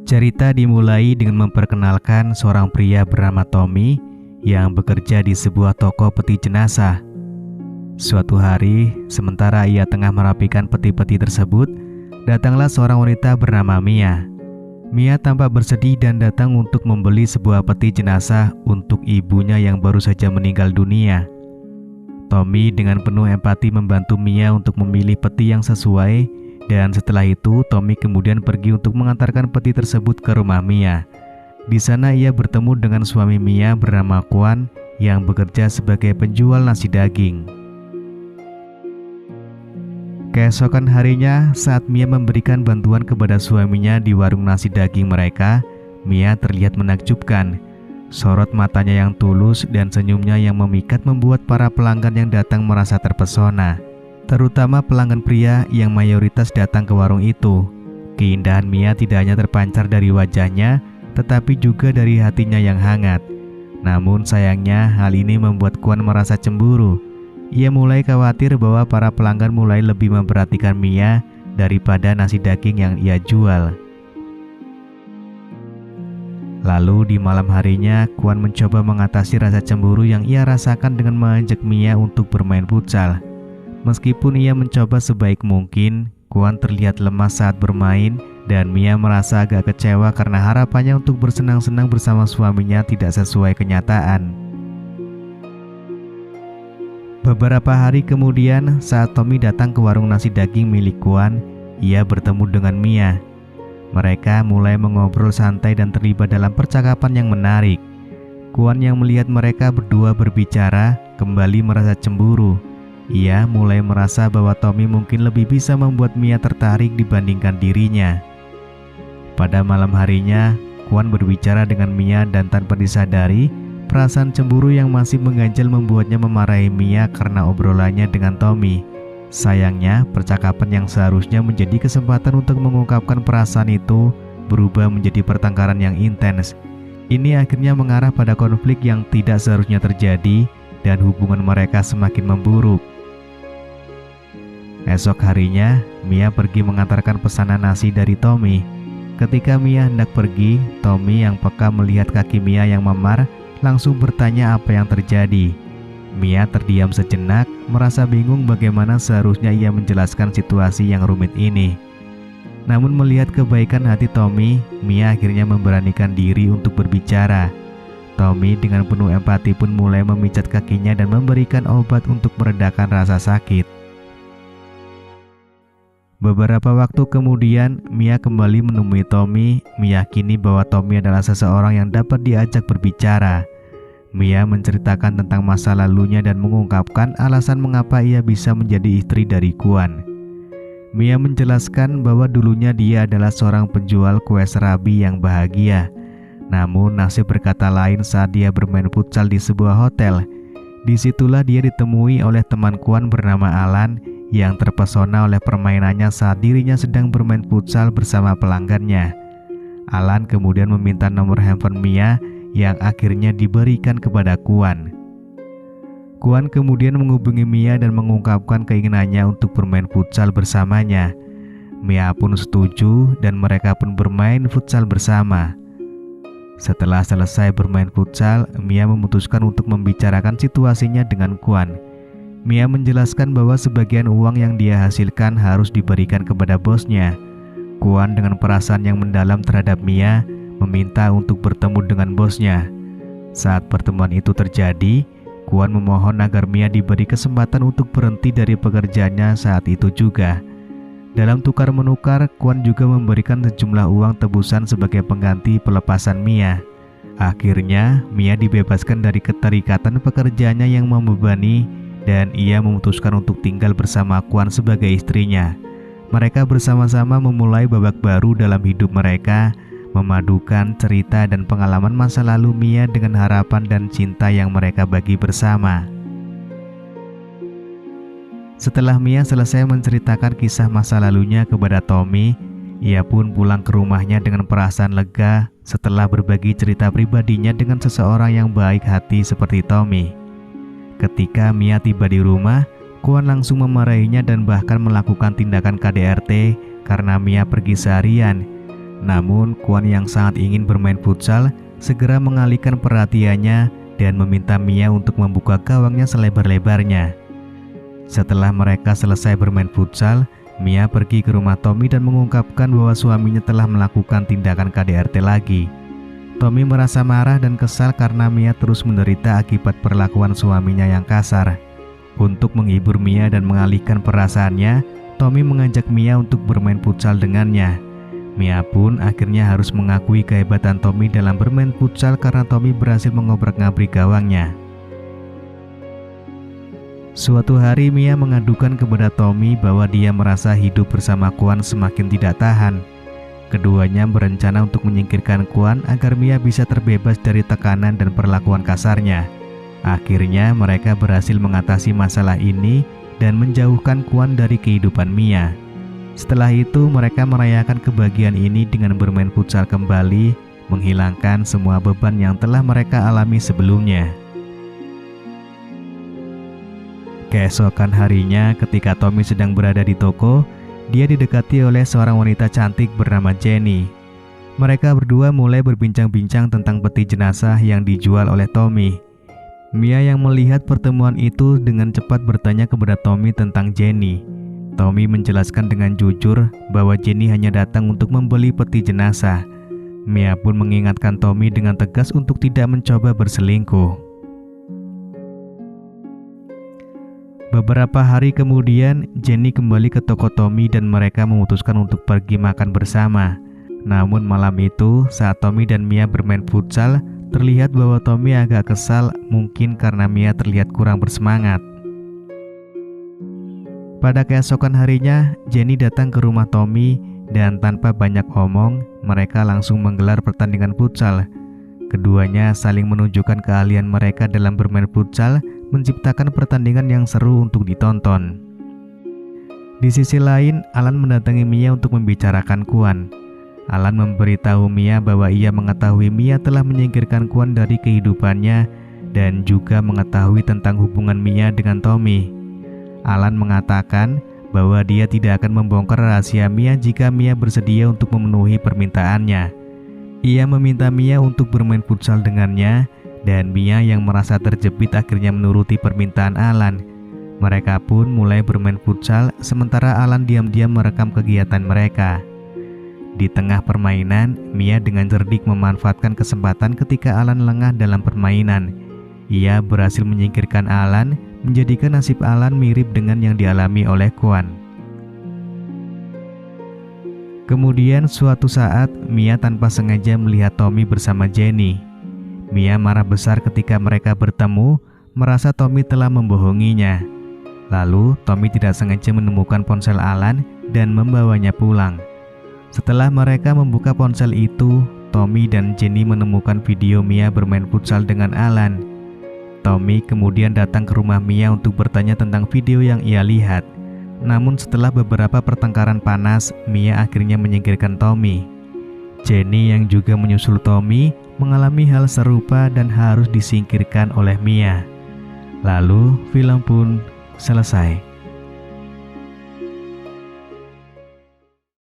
Cerita dimulai dengan memperkenalkan seorang pria bernama Tommy yang bekerja di sebuah toko peti jenazah. Suatu hari, sementara ia tengah merapikan peti-peti tersebut, datanglah seorang wanita bernama Mia. Mia tampak bersedih dan datang untuk membeli sebuah peti jenazah untuk ibunya yang baru saja meninggal dunia. Tommy dengan penuh empati membantu Mia untuk memilih peti yang sesuai, dan setelah itu Tommy kemudian pergi untuk mengantarkan peti tersebut ke rumah Mia. Di sana ia bertemu dengan suami Mia bernama Kwon yang bekerja sebagai penjual nasi daging. Keesokan harinya, saat Mia memberikan bantuan kepada suaminya di warung nasi daging mereka, Mia terlihat menakjubkan. Sorot matanya yang tulus dan senyumnya yang memikat membuat para pelanggan yang datang merasa terpesona, terutama pelanggan pria yang mayoritas datang ke warung itu. Keindahan Mia tidak hanya terpancar dari wajahnya, tetapi juga dari hatinya yang hangat. Namun sayangnya hal ini membuat Kwon merasa cemburu. Ia mulai khawatir bahwa para pelanggan mulai lebih memperhatikan Mia daripada nasi daging yang ia jual. Lalu di malam harinya, Kwon mencoba mengatasi rasa cemburu yang ia rasakan dengan mengajak Mia untuk bermain futsal. Meskipun ia mencoba sebaik mungkin, Kwon terlihat lemas saat bermain dan Mia merasa agak kecewa karena harapannya untuk bersenang-senang bersama suaminya tidak sesuai kenyataan. Beberapa hari kemudian, saat Tommy datang ke warung nasi daging milik Kwon, ia bertemu dengan Mia. Mereka mulai mengobrol santai dan terlibat dalam percakapan yang menarik. Kwon yang melihat mereka berdua berbicara kembali merasa cemburu. Ia mulai merasa bahwa Tommy mungkin lebih bisa membuat Mia tertarik dibandingkan dirinya. Pada malam harinya, Kwon berbicara dengan Mia dan tanpa disadari, perasaan cemburu yang masih mengganjal membuatnya memarahi Mia karena obrolannya dengan Tommy. Sayangnya, percakapan yang seharusnya menjadi kesempatan untuk mengungkapkan perasaan itu berubah menjadi pertengkaran yang intens. Ini akhirnya mengarah pada konflik yang tidak seharusnya terjadi dan hubungan mereka semakin memburuk. Esok harinya, Mia pergi mengantarkan pesanan nasi dari Tommy. Ketika Mia hendak pergi, Tommy yang peka melihat kaki Mia yang memar langsung bertanya apa yang terjadi. Mia terdiam sejenak, merasa bingung bagaimana seharusnya ia menjelaskan situasi yang rumit ini. Namun melihat kebaikan hati Tommy, Mia akhirnya memberanikan diri untuk berbicara. Tommy dengan penuh empati pun mulai memijat kakinya dan memberikan obat untuk meredakan rasa sakit. Beberapa waktu kemudian, Mia kembali menemui Tommy, meyakini bahwa Tommy adalah seseorang yang dapat diajak berbicara. Mia menceritakan tentang masa lalunya dan mengungkapkan alasan mengapa ia bisa menjadi istri dari Kwon. Mia menjelaskan bahwa dulunya dia adalah seorang penjual kue serabi yang bahagia. Namun nasib berkata lain saat dia bermain futsal di sebuah hotel. Disitulah dia ditemui oleh teman Kwon bernama Alan yang terpesona oleh permainannya saat dirinya sedang bermain futsal bersama pelanggannya. Alan kemudian meminta nomor handphone Mia yang akhirnya diberikan kepada Kwon. Kwon kemudian menghubungi Mia dan mengungkapkan keinginannya untuk bermain futsal bersamanya. Mia pun setuju dan mereka pun bermain futsal bersama. Setelah selesai bermain futsal, Mia memutuskan untuk membicarakan situasinya dengan Kwon. Mia menjelaskan bahwa sebagian uang yang dia hasilkan harus diberikan kepada bosnya. Kwon dengan perasaan yang mendalam terhadap Mia meminta untuk bertemu dengan bosnya. Saat pertemuan itu terjadi, Kwon memohon agar Mia diberi kesempatan untuk berhenti dari pekerjaannya saat itu juga. Dalam tukar menukar, Kwon juga memberikan sejumlah uang tebusan sebagai pengganti pelepasan Mia. Akhirnya, Mia dibebaskan dari keterikatan pekerjaannya yang membebani dan ia memutuskan untuk tinggal bersama Kwon sebagai istrinya. Mereka bersama-sama memulai babak baru dalam hidup mereka, memadukan cerita dan pengalaman masa lalu Mia dengan harapan dan cinta yang mereka bagi bersama. Setelah Mia selesai menceritakan kisah masa lalunya kepada Tommy, ia pun pulang ke rumahnya dengan perasaan lega setelah berbagi cerita pribadinya dengan seseorang yang baik hati seperti Tommy. Ketika Mia tiba di rumah, Kwon langsung memarahinya dan bahkan melakukan tindakan KDRT karena Mia pergi seharian. Namun Kwon yang sangat ingin bermain futsal segera mengalihkan perhatiannya dan meminta Mia untuk membuka gawangnya selebar-lebarnya. Setelah mereka selesai bermain futsal, Mia pergi ke rumah Tommy dan mengungkapkan bahwa suaminya telah melakukan tindakan KDRT lagi. Tommy merasa marah dan kesal karena Mia terus menderita akibat perlakuan suaminya yang kasar. Untuk menghibur Mia dan mengalihkan perasaannya, Tommy mengajak Mia untuk bermain futsal dengannya. Mia pun akhirnya harus mengakui kehebatan Tommy dalam bermain futsal karena Tommy berhasil mengobrak-ngabrik gawangnya. Suatu hari Mia mengadukan kepada Tommy bahwa dia merasa hidup bersama Kwon semakin tidak tahan. Keduanya berencana untuk menyingkirkan Kwon agar Mia bisa terbebas dari tekanan dan perlakuan kasarnya. Akhirnya mereka berhasil mengatasi masalah ini dan menjauhkan Kwon dari kehidupan Mia. Setelah itu mereka merayakan kebahagiaan ini dengan bermain futsal kembali, menghilangkan semua beban yang telah mereka alami sebelumnya. Keesokan harinya ketika Tommy sedang berada di toko, dia didekati oleh seorang wanita cantik bernama Jenny. Mereka berdua mulai berbincang-bincang tentang peti jenazah yang dijual oleh Tommy. Mia yang melihat pertemuan itu dengan cepat bertanya kepada Tommy tentang Jenny. Tommy menjelaskan dengan jujur bahwa Jenny hanya datang untuk membeli peti jenazah. Mia pun mengingatkan Tommy dengan tegas untuk tidak mencoba berselingkuh. Beberapa hari kemudian, Jenny kembali ke toko Tommy dan mereka memutuskan untuk pergi makan bersama. Namun malam itu, saat Tommy dan Mia bermain futsal, terlihat bahwa Tommy agak kesal, mungkin karena Mia terlihat kurang bersemangat. Pada keesokan harinya, Jenny datang ke rumah Tommy dan tanpa banyak omong, mereka langsung menggelar pertandingan futsal. Keduanya saling menunjukkan keahlian mereka dalam bermain futsal, menciptakan pertandingan yang seru untuk ditonton. Di sisi lain, Alan mendatangi Mia untuk membicarakan Kwon. Alan memberitahu Mia bahwa ia mengetahui Mia telah menyingkirkan Kwon dari kehidupannya dan juga mengetahui tentang hubungan Mia dengan Tommy. Alan mengatakan bahwa dia tidak akan membongkar rahasia Mia jika Mia bersedia untuk memenuhi permintaannya. Ia meminta Mia untuk bermain futsal dengannya dan Mia yang merasa terjepit akhirnya menuruti permintaan Alan. Mereka pun mulai bermain futsal sementara Alan diam-diam merekam kegiatan mereka. Di tengah permainan, Mia dengan cerdik memanfaatkan kesempatan ketika Alan lengah dalam permainan. Ia berhasil menyingkirkan Alan, menjadikan nasib Alan mirip dengan yang dialami oleh Kwon. Kemudian suatu saat, Mia tanpa sengaja melihat Tommy bersama Jenny. Mia marah besar ketika mereka bertemu, merasa Tommy telah membohonginya. Lalu, Tommy tidak sengaja menemukan ponsel Alan dan membawanya pulang. Setelah mereka membuka ponsel itu, Tommy dan Jenny menemukan video Mia bermain futsal dengan Alan. Tommy kemudian datang ke rumah Mia untuk bertanya tentang video yang ia lihat. Namun setelah beberapa pertengkaran panas, Mia akhirnya menyingkirkan Tommy. Jenny yang juga menyusul Tommy mengalami hal serupa dan harus disingkirkan oleh Mia. Lalu film pun selesai.